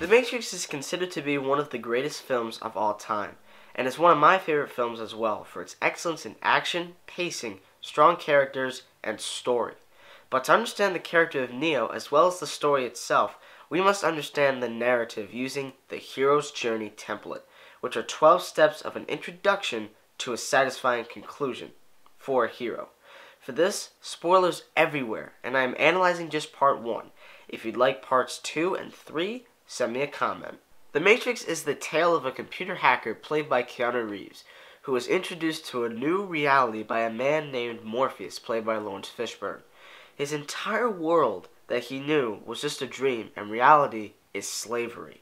The Matrix is considered to be one of the greatest films of all time, and is one of my favorite films as well for its excellence in action, pacing, strong characters, and story. But to understand the character of Neo as well as the story itself, we must understand the narrative using the hero's journey template, which are 12 steps of an introduction to a satisfying conclusion for a hero. For this, spoilers everywhere, and I am analyzing just part 1. If you'd like parts 2 and 3, send me a comment. The Matrix is the tale of a computer hacker played by Keanu Reeves, who was introduced to a new reality by a man named Morpheus, played by Lawrence Fishburne. His entire world that he knew was just a dream, and reality is slavery.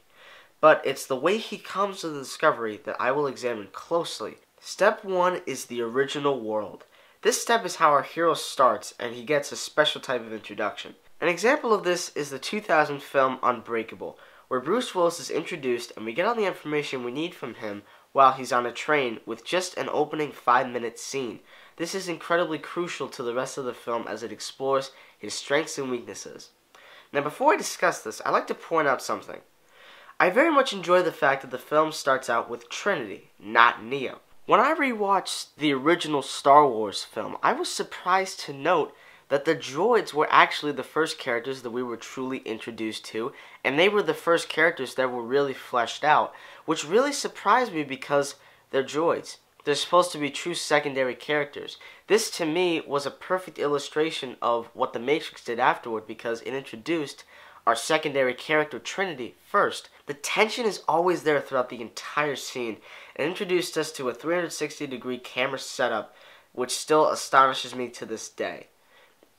But it's the way he comes to the discovery that I will examine closely. Step 1 is the original world. This step is how our hero starts, and he gets a special type of introduction. An example of this is the 2000 film Unbreakable, where Bruce Willis is introduced and we get all the information we need from him while he's on a train with just an opening 5-minute scene. This is incredibly crucial to the rest of the film as it explores his strengths and weaknesses. Now before I discuss this, I'd like to point out something. I very much enjoy the fact that the film starts out with Trinity, not Neo. When I rewatched the original Star Wars film, I was surprised to note that the droids were actually the first characters that we were truly introduced to, and they were the first characters that were really fleshed out, which really surprised me because they're droids. They're supposed to be true secondary characters. This, to me, was a perfect illustration of what The Matrix did afterward because it introduced our secondary character, Trinity, first. The tension is always there throughout the entire scene, and introduced us to a 360-degree camera setup, which still astonishes me to this day.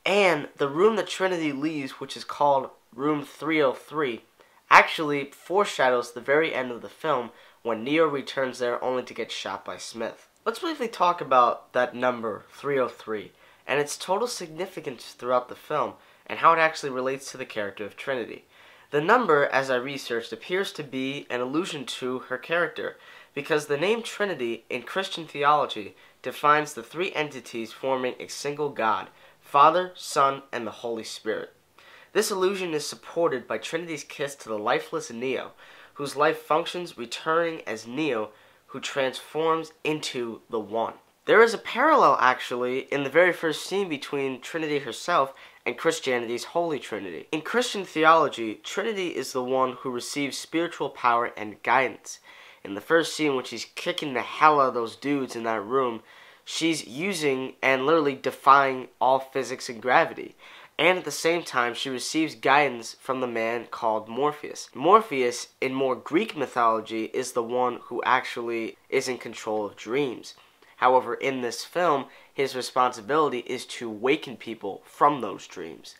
And the room that Trinity leaves, which is called Room 303, actually foreshadows the very end of the film when Neo returns there only to get shot by Smith. Let's briefly talk about that number, 303, and its total significance throughout the film and how it actually relates to the character of Trinity. The number, as I researched, appears to be an allusion to her character, because the name Trinity in Christian theology defines the three entities forming a single God, Father, Son, and the Holy Spirit. This allusion is supported by Trinity's kiss to the lifeless Neo, whose life functions returning as Neo, who transforms into the One. There is a parallel, actually, in the very first scene between Trinity herself and Christianity's Holy Trinity. In Christian theology, Trinity is the one who receives spiritual power and guidance. In the first scene, when she's kicking the hell out of those dudes in that room, she's using and literally defying all physics and gravity. And at the same time, she receives guidance from the man called Morpheus. Morpheus, in more Greek mythology, is the one who actually is in control of dreams. However, in this film, his responsibility is to waken people from those dreams,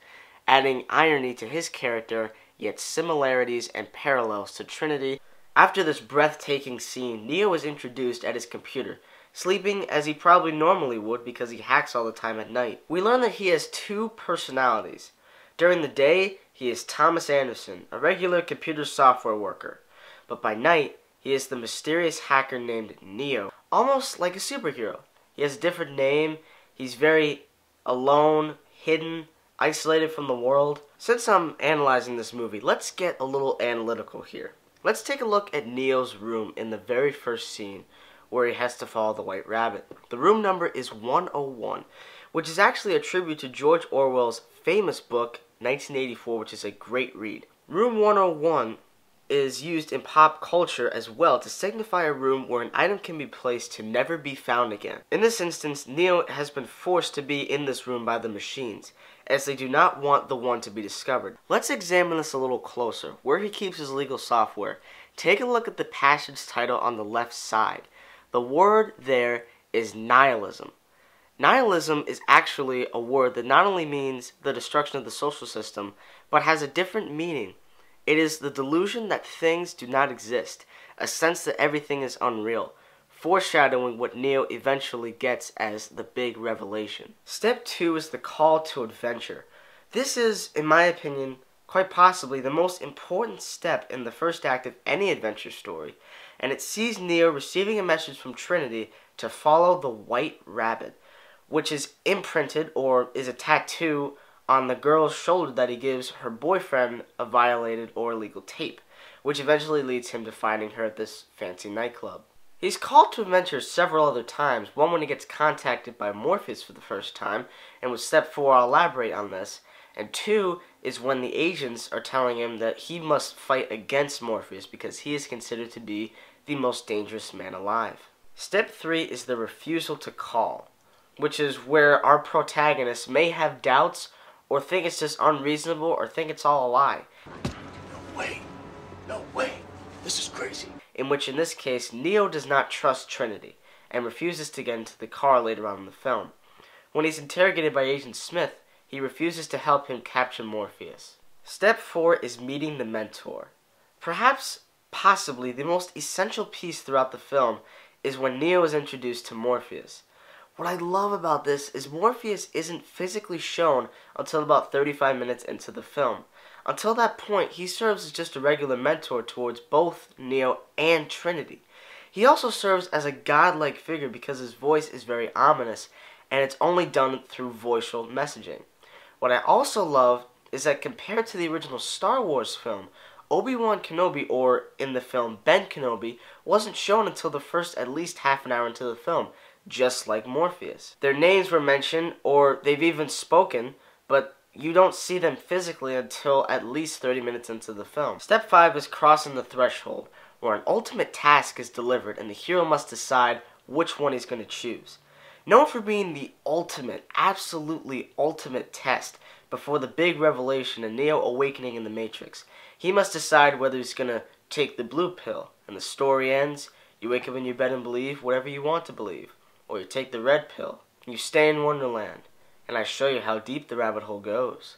adding irony to his character, yet similarities and parallels to Trinity. After this breathtaking scene, Neo is introduced at his computer, sleeping as he probably normally would because he hacks all the time at night. We learn that he has two personalities. During the day, he is Thomas Anderson, a regular computer software worker. But by night, he is the mysterious hacker named Neo, almost like a superhero. He has a different name, he's very alone, hidden, isolated from the world. Since I'm analyzing this movie, let's get a little analytical here. Let's take a look at Neo's room in the very first scene, where he has to follow the White Rabbit. The room number is 101, which is actually a tribute to George Orwell's famous book, 1984, which is a great read. Room 101 is used in pop culture as well to signify a room where an item can be placed to never be found again. In this instance, Neo has been forced to be in this room by the machines, as they do not want the One to be discovered. Let's examine this a little closer, where he keeps his legal software. Take a look at the passage title on the left side. The word there is nihilism. Nihilism is actually a word that not only means the destruction of the social system, but has a different meaning. It is the delusion that things do not exist, a sense that everything is unreal, foreshadowing what Neo eventually gets as the big revelation. Step 2 is the call to adventure. This is, in my opinion, quite possibly the most important step in the first act of any adventure story, and it sees Neo receiving a message from Trinity to follow the White Rabbit, which is imprinted or is a tattoo on the girl's shoulder that he gives her boyfriend a violated or illegal tape, which eventually leads him to finding her at this fancy nightclub. He's called to adventures several other times, one when he gets contacted by Morpheus for the first time, and with step 4 I'll elaborate on this, and 2 is when the agents are telling him that he must fight against Morpheus because he is considered to be the most dangerous man alive. Step 3 is the refusal to call, which is where our protagonist may have doubts or think it's just unreasonable or think it's all a lie. No way, this is crazy. In which, in this case, Neo does not trust Trinity and refuses to get into the car later on in the film. When he's interrogated by Agent Smith, he refuses to help him capture Morpheus. Step 4 is meeting the mentor. Perhaps, possibly, the most essential piece throughout the film is when Neo is introduced to Morpheus. What I love about this is Morpheus isn't physically shown until about 35 minutes into the film. Until that point, he serves as just a regular mentor towards both Neo and Trinity. He also serves as a godlike figure because his voice is very ominous, and it's only done through voiceal messaging. What I also love is that compared to the original Star Wars film, Obi-Wan Kenobi, or in the film Ben Kenobi, wasn't shown until the first at least half an hour into the film, just like Morpheus. Their names were mentioned, or they've even spoken, but you don't see them physically until at least 30 minutes into the film. Step 5 is crossing the threshold, where an ultimate task is delivered and the hero must decide which one he's going to choose. Known for being the ultimate, absolutely ultimate test before the big revelation and Neo awakening in the Matrix, he must decide whether he's going to take the blue pill, and the story ends, you wake up in your bed and believe whatever you want to believe, or you take the red pill, and you stay in Wonderland, and I show you how deep the rabbit hole goes.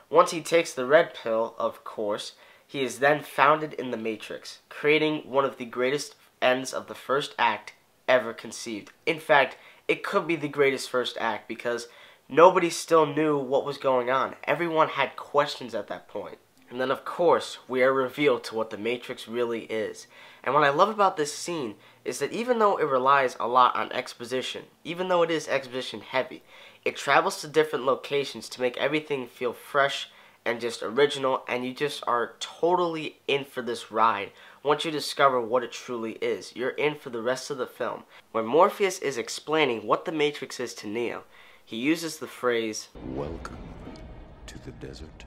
Once he takes the red pill, of course, he is then founded in the Matrix, creating one of the greatest ends of the first act ever conceived. In fact, it could be the greatest first act because nobody still knew what was going on. Everyone had questions at that point. And then, of course, we are revealed to what the Matrix really is. And what I love about this scene is that even though it relies a lot on exposition, even though it is exposition heavy, it travels to different locations to make everything feel fresh and just original, and you just are totally in for this ride. Once you discover what it truly is, you're in for the rest of the film. When Morpheus is explaining what the Matrix is to Neo, he uses the phrase, "Welcome to the desert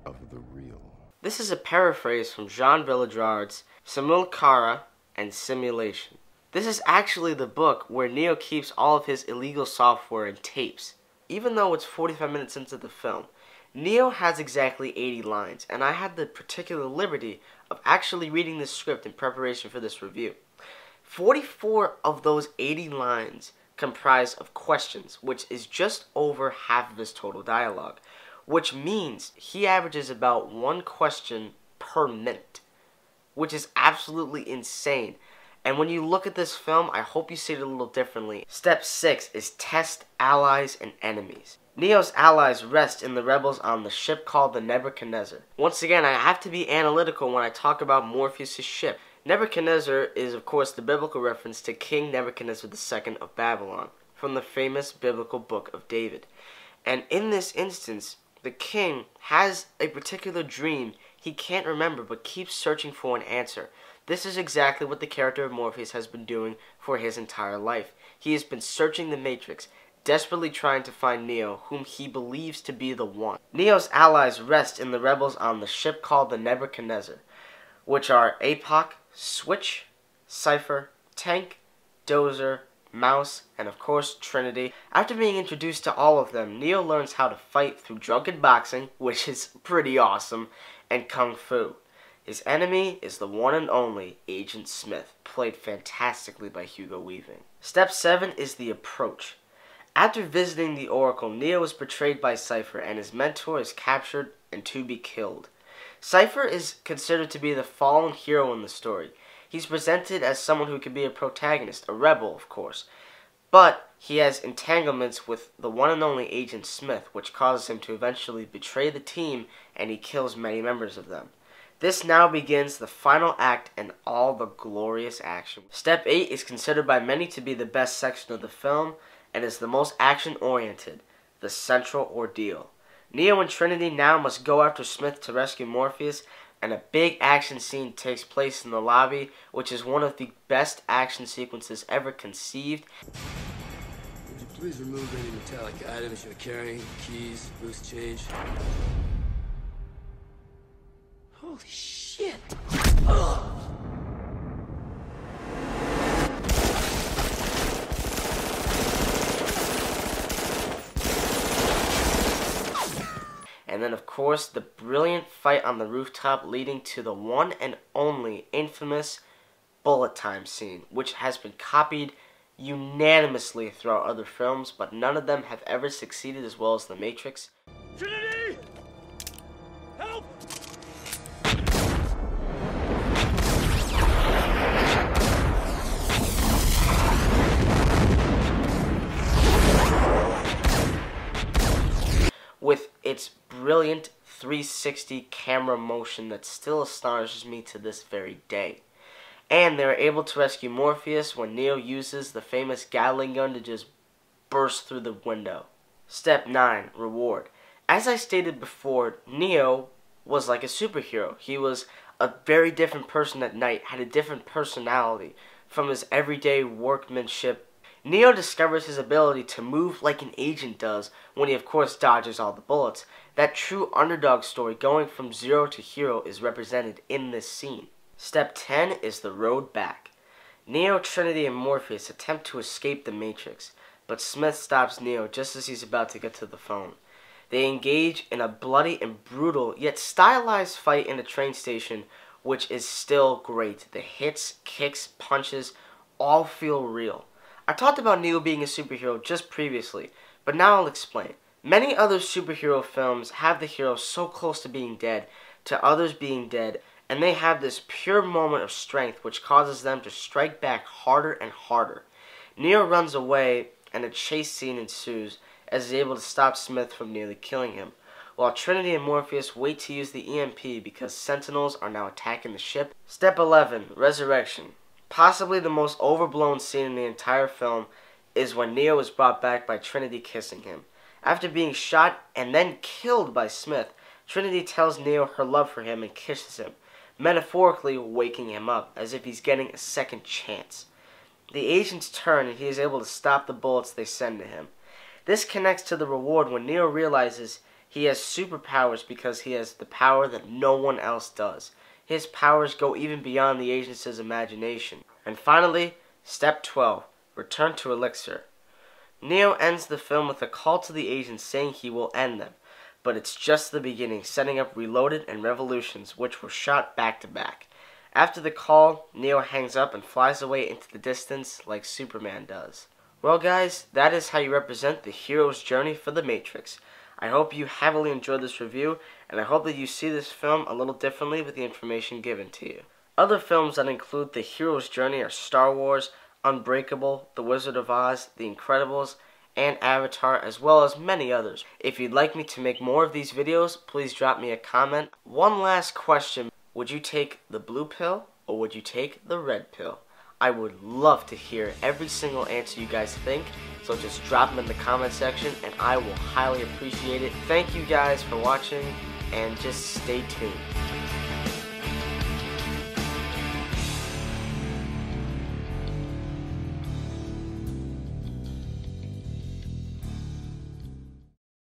of the real." This is a paraphrase from Jean Villadrard's Simulacra and Simulation. This is actually the book where Neo keeps all of his illegal software and tapes. Even though it's 45 minutes into the film, Neo has exactly 80 lines, and I had the particular liberty of actually reading this script in preparation for this review. 44 of those 80 lines comprise of questions, which is just over half of his total dialogue, which means he averages about one question per minute, which is absolutely insane. And when you look at this film, I hope you see it a little differently. Step 6 is test allies and enemies. Neo's allies rest in the rebels on the ship called the Nebuchadnezzar. Once again, I have to be analytical when I talk about Morpheus' ship. Nebuchadnezzar is, of course, the biblical reference to King Nebuchadnezzar II of Babylon, from the famous biblical book of David. And in this instance, the king has a particular dream he can't remember but keeps searching for an answer. This is exactly what the character of Morpheus has been doing for his entire life. He has been searching the Matrix, desperately trying to find Neo, whom he believes to be the one. Neo's allies rest in the rebels on the ship called the Nebuchadnezzar, which are APOC, Switch, Cypher, Tank, Dozer, Mouse, and of course Trinity. After being introduced to all of them, Neo learns how to fight through drunken boxing, which is pretty awesome, and Kung Fu. His enemy is the one and only Agent Smith, played fantastically by Hugo Weaving. Step 7 is the approach. After visiting the Oracle, Neo is betrayed by Cypher and his mentor is captured and to be killed. Cypher is considered to be the fallen hero in the story. He's presented as someone who could be a protagonist, a rebel of course, but he has entanglements with the one and only Agent Smith, which causes him to eventually betray the team, and he kills many members of them. This now begins the final act and all the glorious action. Step 8 is considered by many to be the best section of the film and is the most action-oriented. the central ordeal. Neo and Trinity now must go after Smith to rescue Morpheus, and a big action scene takes place in the lobby, which is one of the best action sequences ever conceived. Would you please remove any metallic items you're carrying? Keys, loose change. Holy shit! Ugh. And then, of course, the brilliant fight on the rooftop leading to the one and only infamous bullet time scene, which has been copied unanimously throughout other films, but none of them have ever succeeded as well as The Matrix. Trinity! Help! With its brilliant 360 camera motion that still astonishes me to this very day. And they are able to rescue Morpheus when Neo uses the famous Gatling gun to just burst through the window. Step 9. Reward. As I stated before, Neo was like a superhero. He was a very different person at night, had a different personality from his everyday workmanship. Neo discovers his ability to move like an agent does when he of course dodges all the bullets. That true underdog story going from zero to hero is represented in this scene. Step 10 is the road back. Neo, Trinity, and Morpheus attempt to escape the Matrix, but Smith stops Neo just as he's about to get to the phone. They engage in a bloody and brutal yet stylized fight in a train station, which is still great. The hits, kicks, punches all feel real. I talked about Neo being a superhero just previously, but now I'll explain. Many other superhero films have the hero so close to being dead, to others being dead, and they have this pure moment of strength which causes them to strike back harder and harder. Neo runs away, and a chase scene ensues as he's able to stop Smith from nearly killing him, while Trinity and Morpheus wait to use the EMP because Sentinels are now attacking the ship. Step 11. Resurrection. Possibly the most overblown scene in the entire film is when Neo is brought back by Trinity kissing him. After being shot and then killed by Smith, Trinity tells Neo her love for him and kisses him, metaphorically waking him up as if he's getting a second chance. The agents turn and he is able to stop the bullets they send to him. This connects to the reward when Neo realizes he has superpowers because he has the power that no one else does. His powers go even beyond the agent's imagination. And finally, step 12, return to Elixir. Neo ends the film with a call to the agents saying he will end them, but it's just the beginning, setting up Reloaded and Revolutions, which were shot back to back. After the call, Neo hangs up and flies away into the distance like Superman does. Well guys, that is how you represent the hero's journey for The Matrix. I hope you heavily enjoyed this review, and I hope that you see this film a little differently with the information given to you. Other films that include the hero's journey are Star Wars, Unbreakable, The Wizard of Oz, The Incredibles, and Avatar, as well as many others. If you'd like me to make more of these videos, please drop me a comment. One last question, would you take the blue pill or would you take the red pill? I would love to hear every single answer you guys think, so just drop them in the comment section and I will highly appreciate it. Thank you guys for watching and just stay tuned.